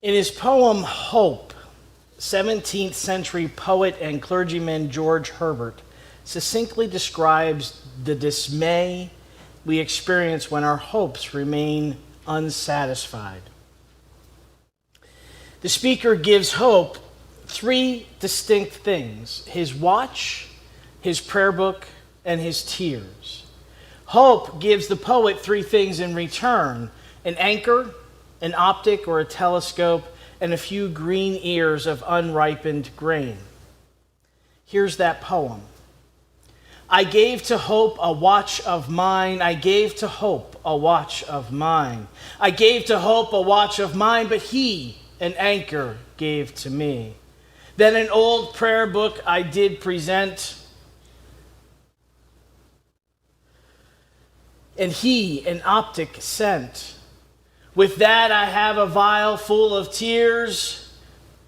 In his poem Hope, 17th century poet and clergyman George Herbert succinctly describes the dismay we experience when our hopes remain unsatisfied. The speaker gives Hope three distinct things: his watch, his prayer book, and his tears. Hope gives the poet three things in return: an anchor, an optic or a telescope, and a few green ears of unripened grain. Here's that poem. I gave to hope a watch of mine. I gave to hope a watch of mine. I gave to hope a watch of mine, but he an anchor gave to me. Then an old prayer book I did present, and he an optic sent. With that I have a vial full of tears,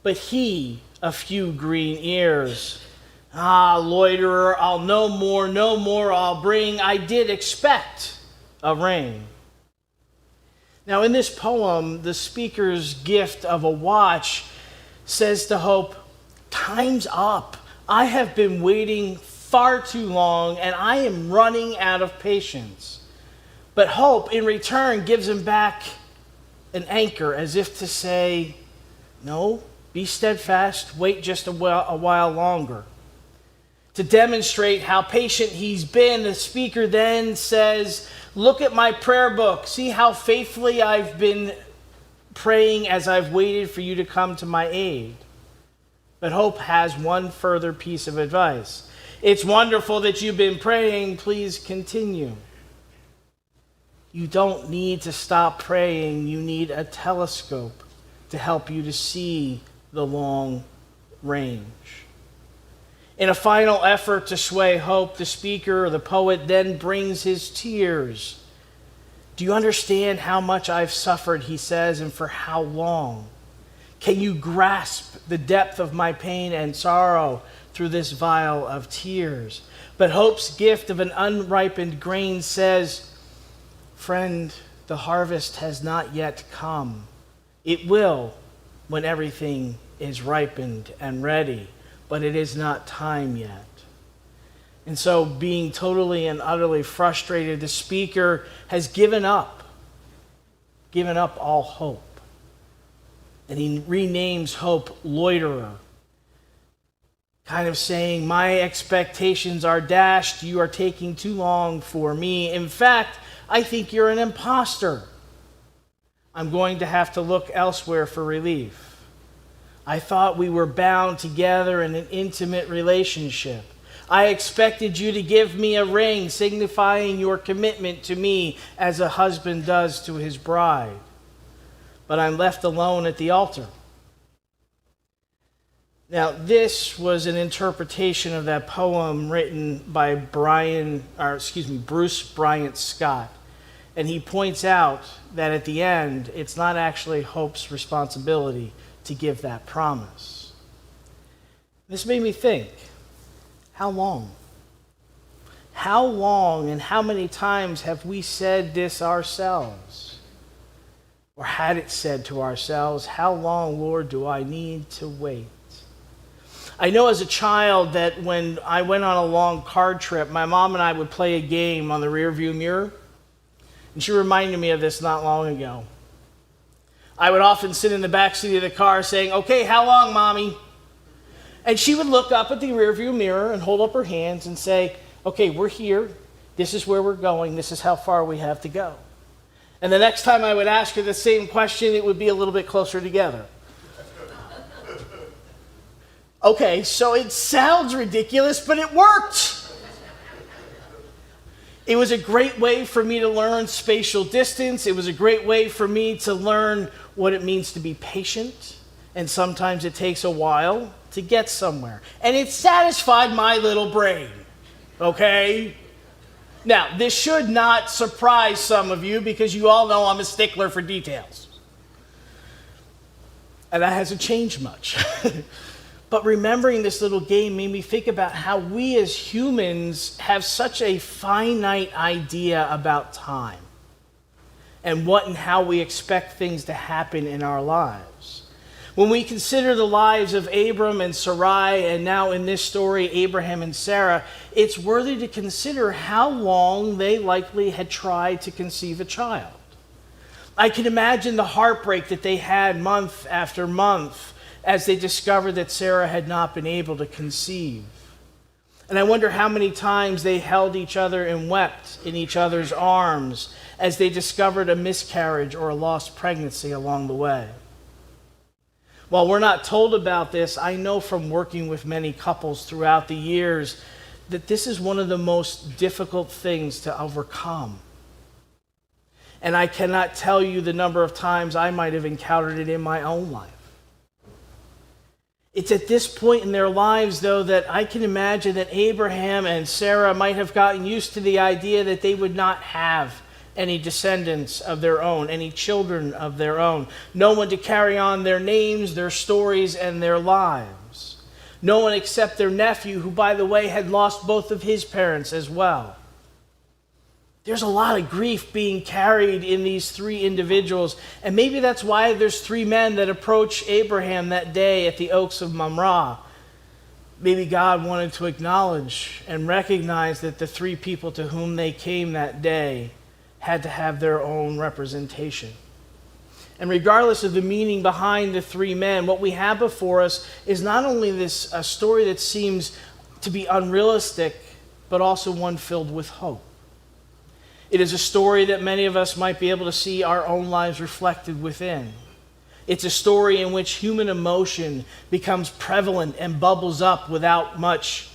but he a few green ears. Ah, loiterer, I'll no more I'll bring. I did expect a ring. Now in this poem, the speaker's gift of a watch says to Hope, time's up. I have been waiting far too long and I am running out of patience. But Hope in return gives him back an anchor, as if to say, no, be steadfast, wait just a while longer. To demonstrate how patient he's been, the speaker then says, look at my prayer book. See how faithfully I've been praying as I've waited for you to come to my aid. But Hope has one further piece of advice. It's wonderful that you've been praying. Please continue. You don't need to stop praying. You need a telescope to help you to see the long range. In a final effort to sway Hope, the speaker or the poet then brings his tears. Do you understand how much I've suffered, he says, and for how long? Can you grasp the depth of my pain and sorrow through this vial of tears? But Hope's gift of an unripened grain says, friend, the harvest has not yet come. It will when everything is ripened and ready, but it is not time yet. And so, being totally and utterly frustrated, the speaker has given up all hope. And he renames Hope loiterer, kind of saying, my expectations are dashed. You are taking too long for me. In fact, I think you're an imposter. I'm going to have to look elsewhere for relief. I thought we were bound together in an intimate relationship. I expected you to give me a ring signifying your commitment to me as a husband does to his bride. But I'm left alone at the altar. Now, this was an interpretation of that poem written by Bruce Bryant Scott. And he points out that at the end, it's not actually Hope's responsibility to give that promise. This made me think, how long? How long and how many times have we said this ourselves? Or had it said to ourselves, how long, Lord, do I need to wait? I know as a child that when I went on a long car trip, my mom and I would play a game on the rearview mirror. And she reminded me of this not long ago. I would often sit in the back seat of the car saying, okay, how long, Mommy? And she would look up at the rearview mirror and hold up her hands and say, okay, we're here. This is where we're going. This is how far we have to go. And the next time I would ask her the same question, it would be a little bit closer together. Okay, so it sounds ridiculous, but it worked. It was a great way for me to learn spatial distance. It was a great way for me to learn what it means to be patient. And sometimes it takes a while to get somewhere. And it satisfied my little brain, okay? Now, this should not surprise some of you because you all know I'm a stickler for details. And that hasn't changed much. But remembering this little game made me think about how we as humans have such a finite idea about time. and what and how we expect things to happen in our lives. When we consider the lives of Abram and Sarai, and now in this story, Abraham and Sarah, it's worthy to consider how long they likely had tried to conceive a child. I can imagine the heartbreak that they had month after month as they discovered that Sarah had not been able to conceive. And I wonder how many times they held each other and wept in each other's arms as they discovered a miscarriage or a lost pregnancy along the way. While we're not told about this, I know from working with many couples throughout the years that this is one of the most difficult things to overcome. And I cannot tell you the number of times I might have encountered it in my own life. It's at this point in their lives, though, that I can imagine that Abraham and Sarah might have gotten used to the idea that they would not have any descendants of their own, any children of their own, no one to carry on their names, their stories, and their lives. No one except their nephew, who, by the way, had lost both of his parents as well. There's a lot of grief being carried in these three individuals, and maybe that's why there's three men that approach Abraham that day at the Oaks of Mamre. Maybe God wanted to acknowledge and recognize that the three people to whom they came that day had to have their own representation. And regardless of the meaning behind the three men, what we have before us is not only a story that seems to be unrealistic, but also one filled with hope. It is a story that many of us might be able to see our own lives reflected within. It's a story in which human emotion becomes prevalent and bubbles up without much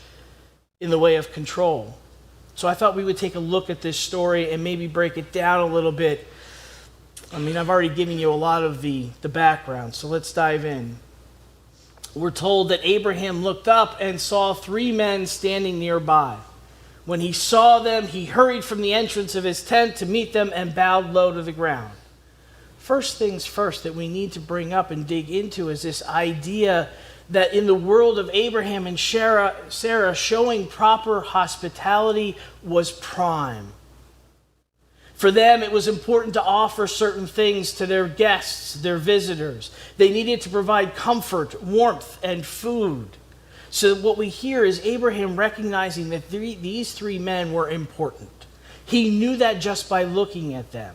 in the way of control. So I thought we would take a look at this story and maybe break it down a little bit. I mean, I've already given you a lot of the background, so let's dive in. We're told that Abraham looked up and saw three men standing nearby. When he saw them, he hurried from the entrance of his tent to meet them and bowed low to the ground. First things first that we need to bring up and dig into is this idea that in the world of Abraham and Sarah, showing proper hospitality was prime. For them, it was important to offer certain things to their guests, their visitors. They needed to provide comfort, warmth, and food. So what we hear is Abraham recognizing that these three men were important. He knew that just by looking at them.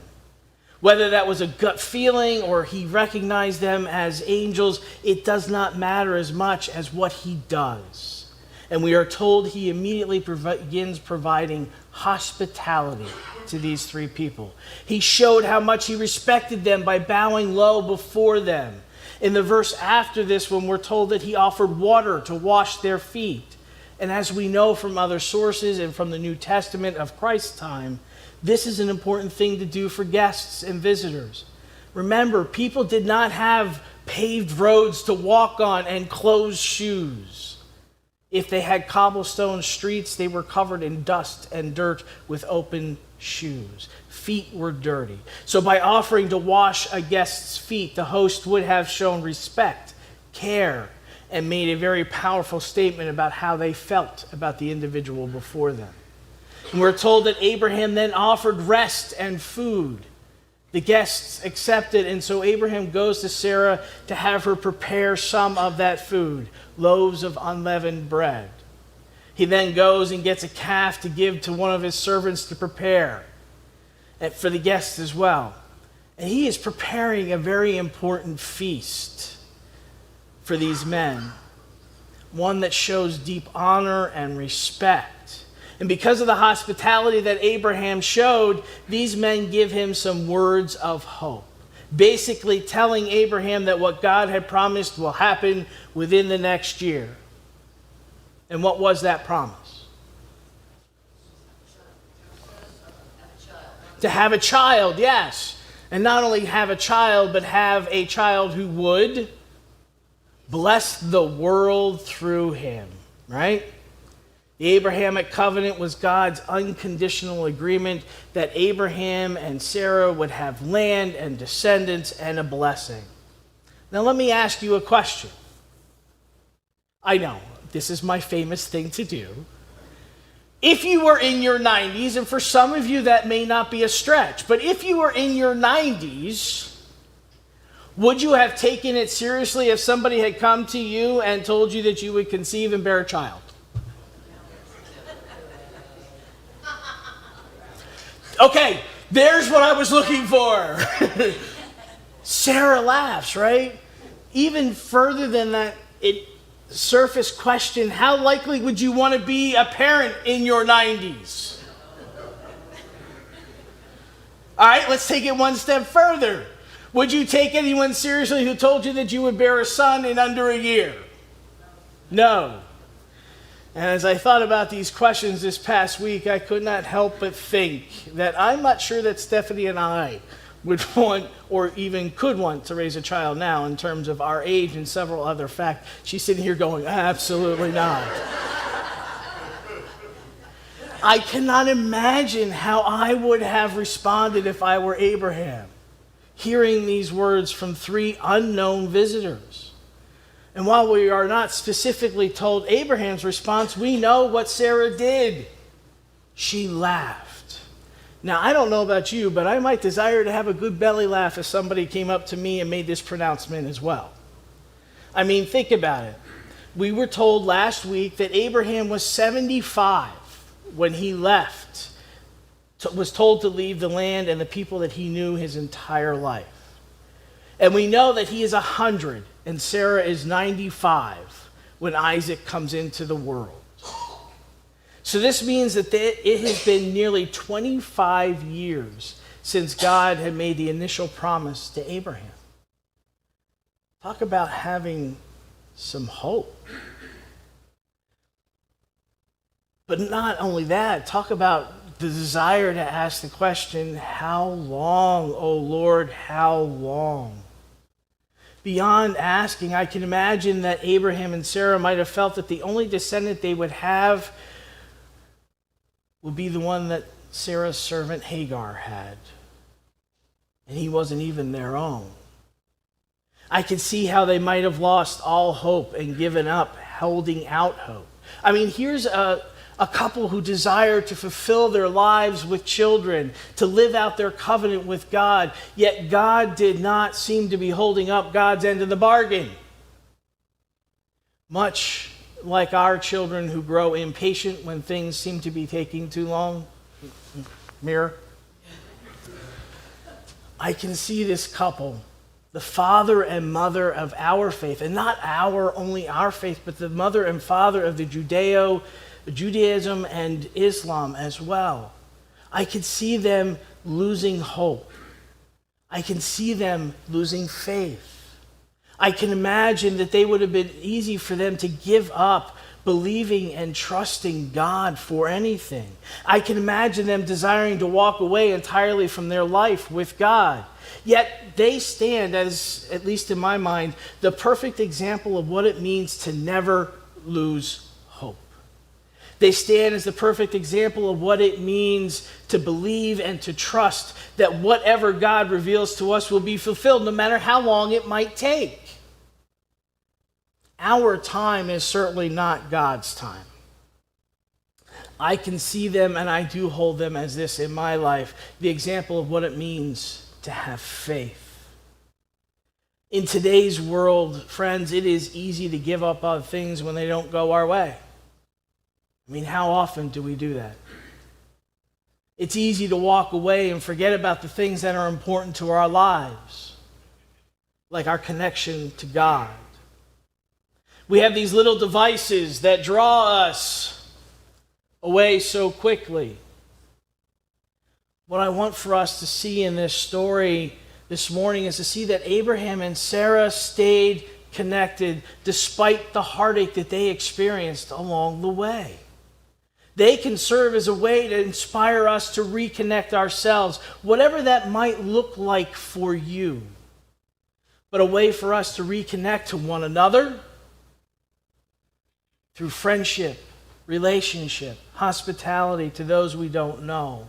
Whether that was a gut feeling or he recognized them as angels, it does not matter as much as what he does. And we are told he immediately begins providing hospitality to these three people. He showed how much he respected them by bowing low before them. In the verse after this one, we're told that he offered water to wash their feet. And as we know from other sources and from the New Testament of Christ's time, this is an important thing to do for guests and visitors. Remember, people did not have paved roads to walk on and closed shoes. If they had cobblestone streets, they were covered in dust and dirt with open shoes. Feet were dirty. So by offering to wash a guest's feet, the host would have shown respect, care, and made a very powerful statement about how they felt about the individual before them. And we're told that Abraham then offered rest and food. The guests accepted, and so Abraham goes to Sarah to have her prepare some of that food, loaves of unleavened bread. He then goes and gets a calf to give to one of his servants to prepare, and for the guests as well. And he is preparing a very important feast for these men, one that shows deep honor and respect. And because of the hospitality that Abraham showed, these men give him some words of hope, basically telling Abraham that what God had promised will happen within the next year. And what was that promise? To have a child, yes. And not only have a child, but have a child who would bless the world through him, right? The Abrahamic covenant was God's unconditional agreement that Abraham and Sarah would have land and descendants and a blessing. Now let me ask you a question. I know, this is my famous thing to do. If you were in your 90s, and for some of you that may not be a stretch, but if you were in your 90s, would you have taken it seriously if somebody had come to you and told you that you would conceive and bear a child? Okay, there's what I was looking for. Sarah laughs, right? Even further than that, surface question, how likely would you want to be a parent in your 90s? All right, let's take it one step further. Would you take anyone seriously who told you that you would bear a son in under a year? No. And as I thought about these questions this past week, I could not help but think that I'm not sure that Stephanie and I would want or even could want to raise a child now in terms of our age and several other facts. She's sitting here going, absolutely not. I cannot imagine how I would have responded if I were Abraham, hearing these words from 3 unknown visitors. And while we are not specifically told Abraham's response, we know what Sarah did. She laughed. Now, I don't know about you, but I might desire to have a good belly laugh if somebody came up to me and made this pronouncement as well. I mean, think about it. We were told last week that Abraham was 75 when he left, was told to leave the land and the people that he knew his entire life. And we know that he is 100 and Sarah is 95 when Isaac comes into the world. So this means that it has been nearly 25 years since God had made the initial promise to Abraham. Talk about having some hope. But not only that, talk about the desire to ask the question, how long, O Lord, how long? Beyond asking, I can imagine that Abraham and Sarah might have felt that the only descendant they would have would be the one that Sarah's servant Hagar had. And he wasn't even their own. I can see how they might have lost all hope and given up holding out hope. I mean, here's a couple who desire to fulfill their lives with children, to live out their covenant with God, yet God did not seem to be holding up God's end of the bargain. Much like our children who grow impatient when things seem to be taking too long. Mirror. I can see this couple, the father and mother of our faith, and not only our faith, but the mother and father of the Judaism and Islam as well. I could see them losing hope. I can see them losing faith. I can imagine that they would have been easy for them to give up believing and trusting God for anything. I can imagine them desiring to walk away entirely from their life with God. Yet they stand as, at least in my mind, the perfect example of what it means to never lose hope. They stand as the perfect example of what it means to believe and to trust that whatever God reveals to us will be fulfilled, no matter how long it might take. Our time is certainly not God's time. I can see them, and I do hold them as this in my life, the example of what it means to have faith. In today's world, friends, it is easy to give up on things when they don't go our way. I mean, how often do we do that? It's easy to walk away and forget about the things that are important to our lives, like our connection to God. We have these little devices that draw us away so quickly. What I want for us to see in this story this morning is to see that Abraham and Sarah stayed connected despite the heartache that they experienced along the way. They can serve as a way to inspire us to reconnect ourselves, whatever that might look like for you, but a way for us to reconnect to one another through friendship, relationship, hospitality to those we don't know.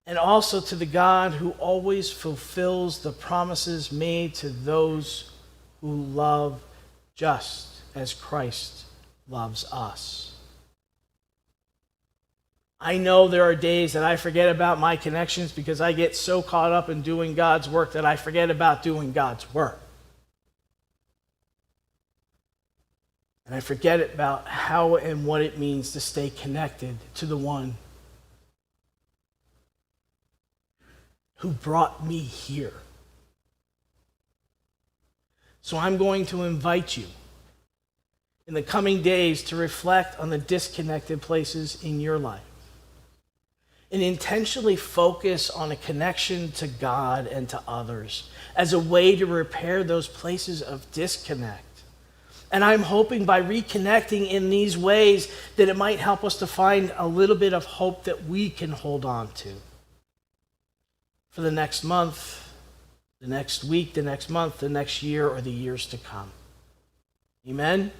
And also to the God who always fulfills the promises made to those who love just as Christ loves us. I know there are days that I forget about my connections because I get so caught up in doing God's work that I forget about doing God's work. And I forget about how and what it means to stay connected to the one who brought me here. So I'm going to invite you in the coming days to reflect on the disconnected places in your life and intentionally focus on a connection to God and to others as a way to repair those places of disconnect. And I'm hoping by reconnecting in these ways that it might help us to find a little bit of hope that we can hold on to for the next month, the next week, the next month, the next year, or the years to come. Amen?